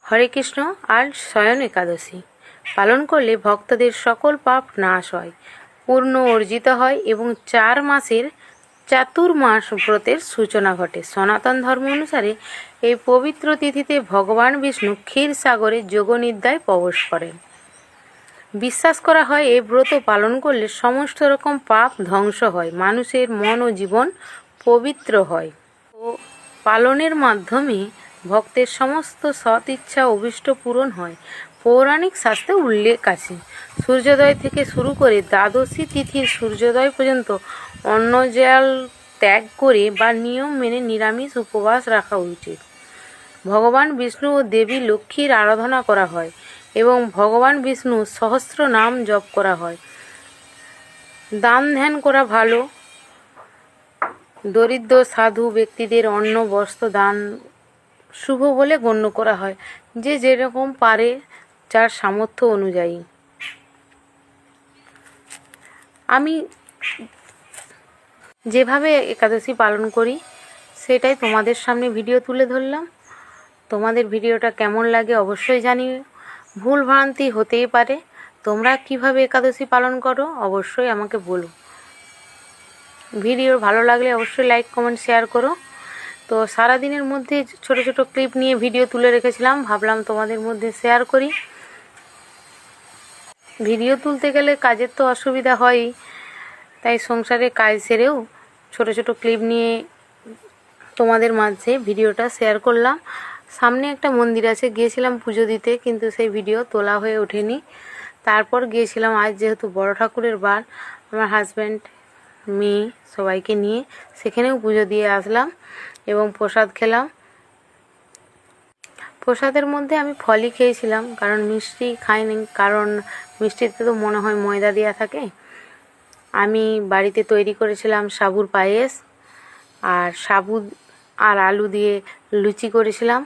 হরে কৃষ্ণ। আর শয়ন একাদশী পালন করলে ভক্তদের সকল পাপ নাশ হয়, পূর্ণ অর্জিত হয় এবং 4 মাসের চাতুর্মাস ব্রতের সূচনা ঘটে। সনাতন ধর্ম অনুসারে এই পবিত্র তিথিতে ভগবান বিষ্ণু ক্ষীরসাগরে যোগনিদ্রায় প্রবেশ করেন। বিশ্বাস করা হয় এই ব্রত পালন করলে সমস্ত রকম পাপ ধ্বংস হয়, মানুষের মন ও জীবন পবিত্র হয় ও পালনের মাধ্যমে ভক্তের সমস্ত সৎ ইচ্ছা অভীষ্ট পূরণ হয়। পৌরাণিক শাস্ত্রে উল্লেখ আছে, সূর্যোদয় থেকে শুরু করে দ্বাদশী তিথির সূর্যোদয় পর্যন্ত অন্ন জল ত্যাগ করে বা নিয়ম মেনে নিরামিষ উপবাস রাখা উচিত। ভগবান বিষ্ণু ও দেবী লক্ষ্মীর আরাধনা করা হয় এবং ভগবান বিষ্ণুর সহস্র নাম জপ করা হয়। দান ধ্যান করা ভালো। দরিদ্র সাধু ব্যক্তিদের অন্ন বস্ত্র দান শুভ বলে গণ্য করা হয়, যে যেরকম পারে, যার সামর্থ্য অনুযায়ী। আমি যেভাবে একাদশী পালন করি সেটাই তোমাদের সামনে ভিডিও তুলে ধরলাম। তোমাদের ভিডিওটা কেমন লাগে অবশ্যই জানিও। ভুল ভ্রান্তি হতেই পারে, তোমরা কিভাবে একাদশী পালন করো অবশ্যই আমাকে বলো। ভিডিও ভালো লাগলে অবশ্যই লাইক কমেন্ট শেয়ার করো। তো সারাদিনের মধ্যে ছোট ছোট ক্লিপ নিয়ে ভিডিও তুলে রেখেছিলাম, ভাবলাম তোমাদের মধ্যে শেয়ার করি। ভিডিও তুলতে গেলে কাজের তো অসুবিধা হয়ই, তাই সংসারে কাজ সেরেও ছোট ছোট ক্লিপ নিয়ে তোমাদের মাঝে ভিডিওটা শেয়ার করলাম। সামনে একটা মন্দির আছে, গিয়েছিলাম পুজো দিতে, কিন্তু সেই ভিডিও তোলা হয়ে ওঠেনি। তারপর গিয়েছিলাম আজ যেহেতু বড় ঠাকুরের বার, আমার হাজব্যান্ড, মেয়ে সবাইকে নিয়ে সেখানেও পুজো দিয়ে আসলাম এবং প্রসাদ খেলাম। প্রসাদের মধ্যে আমি ফলই খেয়েছিলাম, কারণ মিষ্টি খাইনি, কারণ মিষ্টিতে তো মনে হয় ময়দা দেওয়া থাকে। আমি বাড়িতে তৈরি করেছিলাম সাবুর পায়েস, আর সাবু আর আলু দিয়ে লুচি করেছিলাম,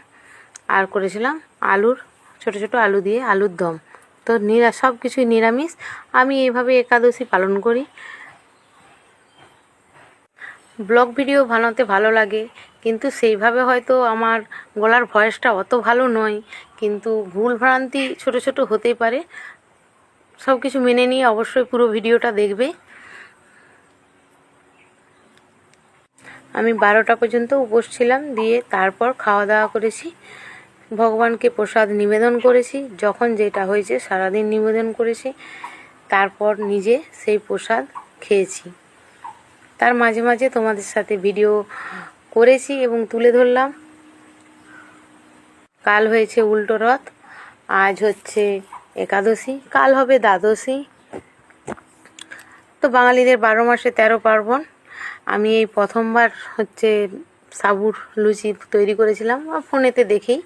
আর করেছিলাম ছোট ছোট আলু দিয়ে আলুর দম। তো সব কিছুই নিরামিষ। আমি এইভাবে একাদশী পালন করি। ব্লগ ভিডিও বানাতে ভালো লাগে, কিন্তু সেইভাবে হয়তো আমার গলার ভয়েসটা অত ভালো নয়, কিন্তু ভুল ভ্রান্তি ছোট ছোট হতেই পারে। সব কিছু মেনে নিয়ে অবশ্যই পুরো ভিডিওটা দেখবে। আমি 12টা পর্যন্ত উপোস ছিলাম, দিয়ে তারপর খাওয়া দাওয়া করেছি, ভগবানকে প্রসাদ নিবেদন করেছি। যখন যেটা হয়েছে সারাদিন নিবেদন করেছি, তারপর নিজে সেই প্রসাদ খেয়েছি। তার মাঝে মাঝে তোমাদের সাথে ভিডিও করেছি এবং তুলে ধরলাম। কাল হয়েছে উল্টো রথ, আজ হচ্ছে একাদশী, কাল হবে দ্বাদশী। তো বাঙালিদের 12 মাসে 13 পার্বণ। আমি এই প্রথমবার সাবুর লুচি তৈরি করেছিলাম ফোনেতে দেখেই,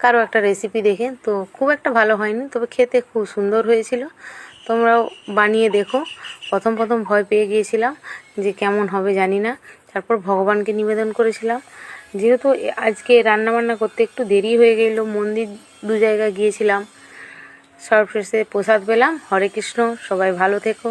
কারো একটা রেসিপি দেখে। তো খুব একটা ভালো হয়নি, তবে খেতে খুব সুন্দর হয়েছিল। তোমরাও বানিয়ে দেখো। প্রথম ভয় পেয়ে গিয়েছিলাম যে কেমন হবে জানি না, তারপর ভগবানকে নিবেদন করেছিলাম। যেহেতু আজকে রান্নাবান্না করতে একটু দেরি হয়ে গেল, মন্দির 2 জায়গায় গিয়েছিলাম, সবশেষে প্রসাদ পেলাম। হরে কৃষ্ণ, সবাই ভালো থেকো।